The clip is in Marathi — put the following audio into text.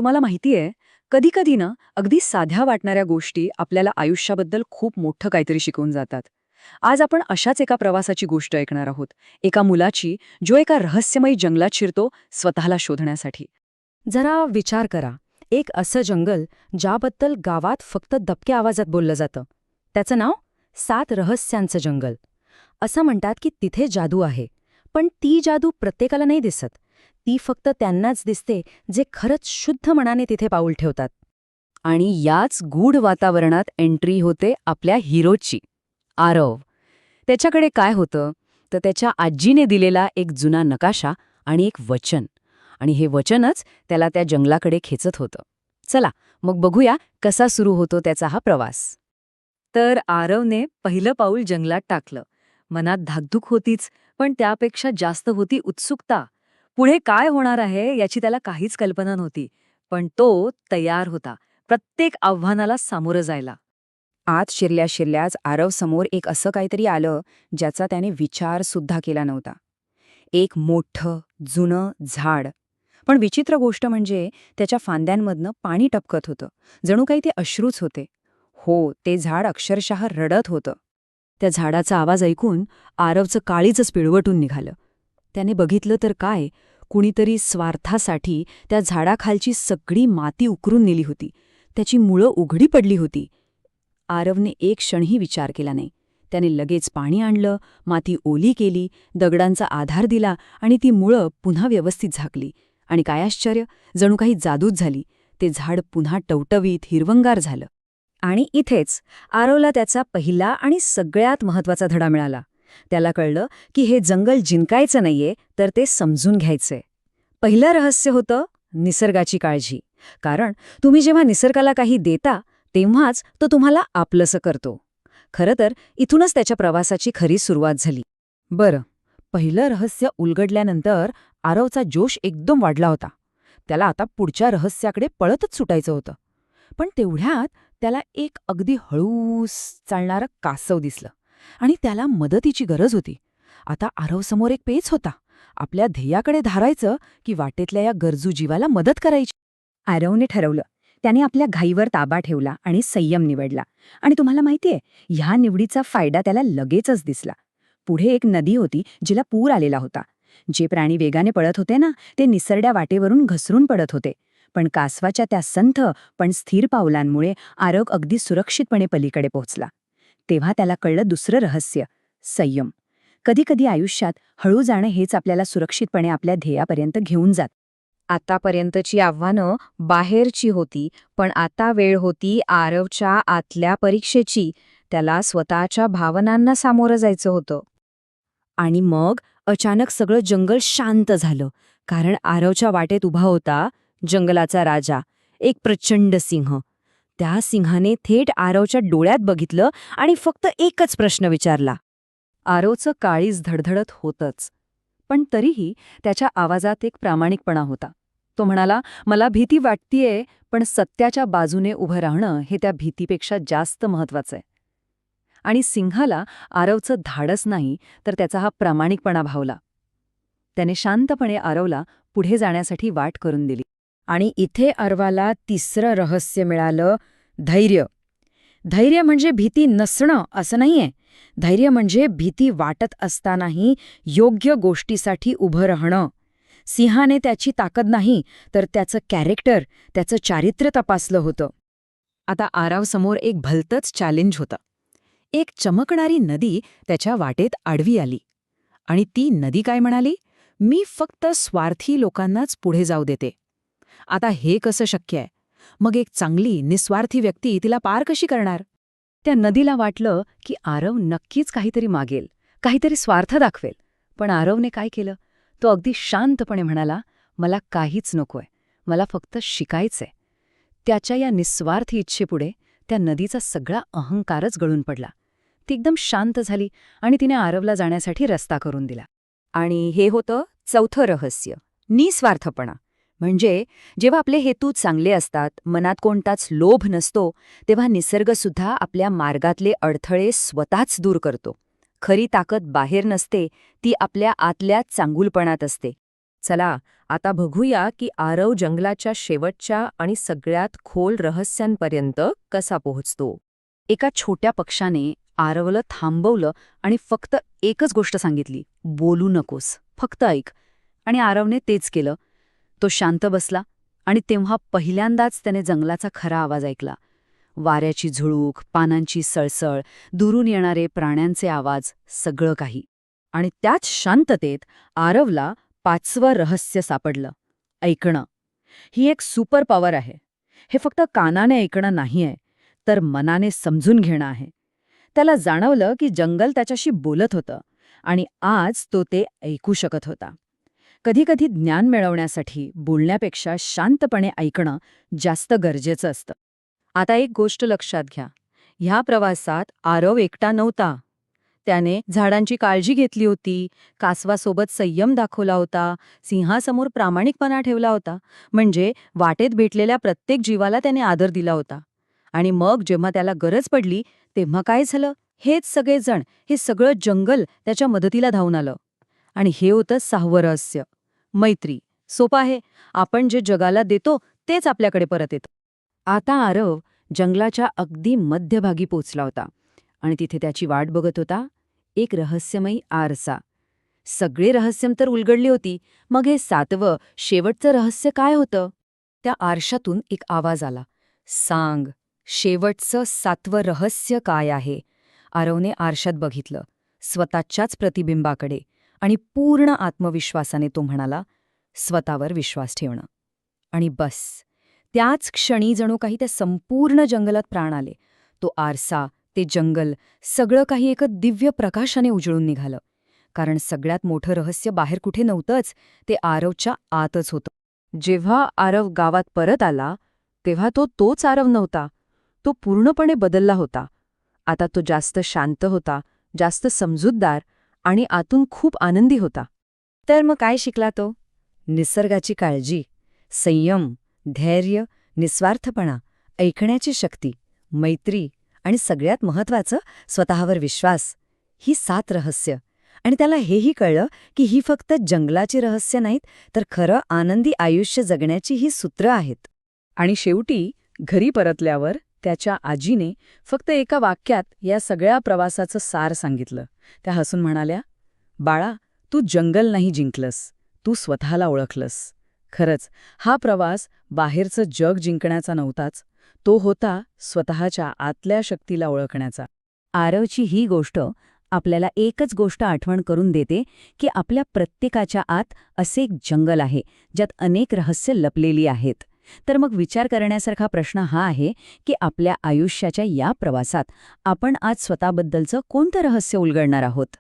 तुम्हाला माहितीये, कधी-कधी ना अगदी साध्या वाटणाऱ्या गोष्टी आपल्याला आयुष्याबद्दल खूप मोठं काहीतरी शिकवून जातात. आज आपण अशाच एका प्रवासाची गोष्ट ऐकणार आहोत. एका मुलाची, जो एका रहस्यमयी जंगलात शिरतो स्वतःला शोधण्यासाठी. जरा विचार करा, एक असं जंगल ज्याबद्दल गावात फक्त दबक्या आवाजात बोललं जातं. त्याचं नाव 7 रहस्यांचं जंगल. असं म्हणतात की तिथे जादू आहे, पण ती जादू प्रत्येकाला नाही दिसत. ती फक्त त्यांनाच दिसते जे खरंच शुद्ध मनाने तिथे पाऊल ठेवतात. आणि याच गूढ वातावरणात एंट्री होते आपल्या हिरोची, आरव. त्याच्याकडे काय होतं तर त्याच्या आजीने दिलेला एक जुना नकाशा आणि एक वचन. आणि हे वचनच त्याला त्या जंगलाकडे खेचत होतं. चला मग बघूया कसा सुरू होतो त्याचा हा प्रवास. तर आरवने पहिलं पाऊल जंगलात टाकलं. मनात धाकधूक होतीच, पण त्यापेक्षा जास्त होती उत्सुकता. पुढे काय होणार आहे याची त्याला काहीच कल्पना नव्हती, पण तो तयार होता प्रत्येक आव्हानाला सामोरं जायला. आत शिरल्या शिरल्याच आरवसमोर एक असं काहीतरी आलं ज्याचा त्याने विचार सुद्धा केला नव्हता. एक मोठं जुनं झाड. पण विचित्र गोष्ट म्हणजे त्याच्या फांद्यांमधनं पाणी टपकत होतं. जणू काही ते अश्रूच होते. हो, ते झाड अक्षरशः रडत होतं. त्या झाडाचा आवाज ऐकून आरवचं काळीजच पिळवटून निघालं. त्याने बघितलं तर काय, कुणीतरी स्वार्थासाठी त्या झाडाखालची सगळी माती उकरून नेली होती. त्याची मुळं उघडी पडली होती. आरवने एक क्षणही विचार केला नाही. त्याने लगेच पाणी आणलं, माती ओली केली, दगडांचा आधार दिला आणि ती मुळं पुन्हा व्यवस्थित झाकली. आणि काय आश्चर्य, जणू काही जादूच झाली. ते झाड पुन्हा टवटवीत हिरवंगार झालं. आणि इथेच आरवला त्याचा पहिला आणि सगळ्यात महत्त्वाचा धडा मिळाला. त्याला कळलं की हे जंगल जिंकायचं नाहीये, तर ते समजून घ्यायचंय. पहिलं रहस्य होतं निसर्गाची काळजी. कारण तुम्ही जेव्हा निसर्गाला काही देता, तेव्हाच तो तुम्हाला आपलंसं करतो. खरं तर इथूनच त्याच्या प्रवासाची खरी सुरुवात झाली. बरं, पहिलं रहस्य उलगडल्यानंतर आरवचा जोश एकदम वाढला होता. त्याला आता पुढच्या रहस्याकडे पळतच सुटायचं होतं. पण तेवढ्यात त्याला एक अगदी हळूस चालणारं कासव दिसलं आणि त्याला मदतीची गरज होती. आता आरवसमोर एक पेच होता. आपल्या ध्येयाकडे धारायचं की वाटेतल्या या गरजू जीवाला मदत करायची. आरवने ठरवलं. त्याने आपल्या घाईवर ताबा ठेवला आणि संयम निवडला. आणि तुम्हाला माहितीये, ह्या निवडीचा फायदा त्याला लगेचच दिसला. पुढे एक नदी होती जिला पूर आलेला होता. जे प्राणी वेगाने पळत होते ना, ते निसरड्या वाटेवरून घसरून पडत होते. पण कासवाच्या त्या संथ पण स्थिर पावलांमुळे आरव अगदी सुरक्षितपणे पलीकडे पोहोचला. तेव्हा त्याला कळलं दुसरं रहस्य, संयम. कधीकधी आयुष्यात हळू जाणं हेच आपल्याला सुरक्षितपणे आपल्या ध्येयापर्यंत घेऊन जात. आतापर्यंतची आव्हानं बाहेरची होती, पण आता वेळ होती आरवच्या आतल्या परीक्षेची. त्याला स्वतःच्या भावनांना सामोरं जायचं होतं. आणि मग अचानक सगळं जंगल शांत झालं. कारण आरवच्या वाटेत उभा होता जंगलाचा राजा, एक प्रचंड सिंह. त्या सिंहाने थेट आरवच्या डोळ्यात बघितलं आणि फक्त एकच प्रश्न विचारला. आरवचं काळीज धडधडत होतंच, पण तरीही त्याच्या आवाजात एक प्रामाणिकपणा होता. तो म्हणाला, मला भीती वाटतेय, पण सत्याच्या बाजूने उभं राहणं हे त्या भीतीपेक्षा जास्त महत्वाचं आहे. आणि सिंहाला आरवचं धाडस नाही, तर त्याचा हा प्रामाणिकपणा भावला. त्याने शांतपणे आरवला पुढे जाण्यासाठी वाट करून दिली. आणि इथे आरवाला तिसरं रहस्य मिळालं, धैर्य. धैर्य म्हणजे भीती नसणं असं नाहीये. धैर्य म्हणजे भीती वाटत असतानाही योग्य गोष्टीसाठी उभं राहणं. सिंहाने त्याची ताकद नाही, तर त्याचं कॅरेक्टर, त्याचं चारित्र्य तपासलं होतं. आता आरवसमोर एक भलतंच चॅलेंज होतं. एक चमकणारी नदी त्याच्या वाटेत आडवी आली. आणि ती नदी काय म्हणाली, मी फक्त स्वार्थी लोकांनाच पुढे जाऊ देते. आता हे कसं शक्य आहे? मग एक चांगली निस्वार्थी व्यक्ती तिला पार कशी करणार? त्या नदीला वाटलं की आरव नक्कीच काहीतरी मागेल, काहीतरी स्वार्थ दाखवेल. पण आरवने काय केलं? तो अगदी शांतपणे म्हणाला, मला काहीच नकोय, मला फक्त शिकायचंय. त्याच्या या निस्वार्थी इच्छेपुढे त्या नदीचा सगळा अहंकारच गळून पडला. ती एकदम शांत झाली आणि तिने आरवला जाण्यासाठी रस्ता करून दिला. आणि हे होतं चौथं रहस्य, निस्वार्थपणा. म्हणजे जेव्हा आपले हेतू चांगले असतात, मनात कोणताच लोभ नसतो, तेव्हा निसर्गसुद्धा आपल्या मार्गातले अडथळे स्वतःच दूर करतो. खरी ताकद बाहेर नसते, ती आपल्या आतल्या चांगुलपणात असते. चला आता बघूया की आरव जंगलाच्या शेवटच्या आणि सगळ्यात खोल रहस्यांपर्यंत कसा पोहोचतो. एका छोट्या पक्षाने आरवला थांबवलं आणि फक्त एकच गोष्ट सांगितली, बोलू नकोस, फक्त ऐक. आणि आरवने तेच केलं. तो शांत बसला आणि तेव्हा पहिल्यांदाच त्याने जंगलाचा खरा आवाज ऐकला. वाऱ्याची झुळूक, पानांची सळसळ, दुरून येणारे प्राण्यांचे आवाज, सगळं काही. आणि त्याच शांततेत आरवला 5वं रहस्य सापडलं, ऐकणं. ही एक सुपर पॉवर आहे. हे फक्त कानाने ऐकणं नाही आहे, तर मनाने समजून घेणं आहे. त्याला जाणवलं की जंगल त्याच्याशी बोलत होतं आणि आज तो ते ऐकू शकत होता. कधीकधी ज्ञान मिळवण्यासाठी बोलण्यापेक्षा शांतपणे ऐकणं जास्त गरजेचं असतं. आता एक गोष्ट लक्षात घ्या. ह्या प्रवासात आरव एकटा नव्हता. त्याने झाडांची काळजी घेतली होती, कासवासोबत संयम दाखवला होता, सिंहासमोर प्रामाणिकपणा ठेवला होता. म्हणजे वाटेत भेटलेल्या प्रत्येक जीवाला त्याने आदर दिला होता. आणि मग जेव्हा त्याला गरज पडली तेव्हा काय झालं? हेच सगळेजण, हे सगळं जंगल त्याच्या मदतीला धावून आलं. आणि हे होतं 6वं रहस्य, मैत्री. सोपं आहे. आपण जे जगाला देतो तेच आपल्याकडे परत येतं. आता आरव जंगलाच्या अगदी मध्यभागी पोचला होता आणि तिथे त्याची वाट बघत होता एक रहस्यमयी आरसा. सगळे रहस्यम तर उलगडली होती, मग हे 7वं, शेवटचं रहस्य काय होतं? त्या आरशातून एक आवाज आला, सांग, शेवटचं 7वं रहस्य काय आहे? आरवने आरशात बघितलं, स्वतःच्याच प्रतिबिंबाकडे, आणि पूर्ण आत्मविश्वासाने तो म्हणाला, स्वतःवर विश्वास ठेवणं. आणि बस, त्याच क्षणी जणू काही त्या संपूर्ण जंगलात प्राण आले. तो आरसा, ते जंगल, सगळं काही एका दिव्य प्रकाशाने उजळून निघालं. कारण सगळ्यात मोठं रहस्य बाहेर कुठे नव्हतंच, ते आरवच्या आतच होतं. जेव्हा आरव गावात परत आला तेव्हा तो तोच आरव नव्हता. तो पूर्णपणे बदलला होता. आता तो जास्त शांत होता, जास्त समजूतदार आणि आतून खूप आनंदी होता. तर मग काय शिकला तो? निसर्गाची काळजी, संयम, धैर्य, निस्वार्थपणा, ऐकण्याची शक्ती, मैत्री आणि सगळ्यात महत्त्वाचं स्वतःवर विश्वास. ही 7 रहस्य. आणि त्याला हेही कळलं की ही फक्त जंगलाची रहस्य नाहीत, तर खरं आनंदी आयुष्य जगण्याची ही सूत्र आहेत. आणि शेवटी घरी परतल्यावर त्याच्या आजीने फक्त एका वाक्यात या सगळ्या प्रवासाचं सार सांगितलं. त्या हसून म्हणाल्या, बाळा, तू जंगल नाही जिंकलंस, तू स्वतःला ओळखलंस. खरंच, हा प्रवास बाहेरचं जग जिंकण्याचा नव्हताच, तो होता स्वतःच्या आतल्या शक्तीला ओळखण्याचा. आरवची ही गोष्ट आपल्याला एकच गोष्ट आठवण करून देते की आपल्या प्रत्येकाच्या आत असे एक जंगल आहे, ज्यात अनेक रहस्य लपलेली आहेत. तर मग विचार करण्यासारखा प्रश्न हा आहे की आपल्या आयुष्याच्या या प्रवासात आपण आज स्वतःबद्दलचं कोणतं रहस्य उलगडणार आहोत?